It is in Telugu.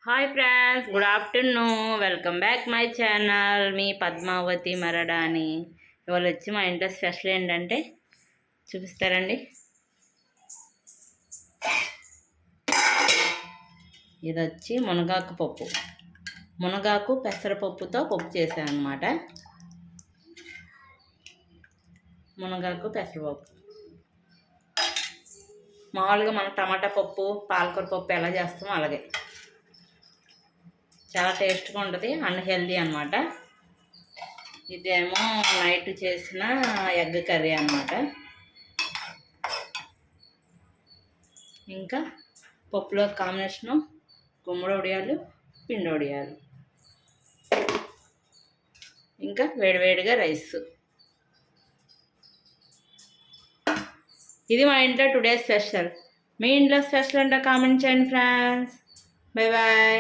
Hi friends, good afternoon. Welcome back my channel. మీ పద్మావతి మరడాని. ఇవాళ వచ్చి మా ఇంట్లో స్పెషల్ ఏంటంటే చూపిస్తారండి. ఇది వచ్చి మునగాకు పప్పు. మునగాకు పెసరపప్పుతో పప్పు చేశాను అనమాట. మునగాకు పెసరపప్పు మామూలుగా మనం టమాటా పప్పు, పాలకూర పప్పు ఎలా చేస్తామో అలాగే చాలా టేస్ట్గా ఉంటుంది అండ్ హెల్దీ అనమాట. ఇదేమో నైట్ చేసిన ఎగ్ కర్రీ అనమాట. ఇంకా పప్పులో కాంబినేషను గుమ్మడి వడియాలు, పిండి వడియాలు, ఇంకా వేడివేడిగా రైస్. ఇది మా ఇంట్లో టుడే స్పెషల్. మీ ఇంట్లో స్పెషల్ అంటే కామెంట్ చేయండి ఫ్రెండ్స్. Bye bye.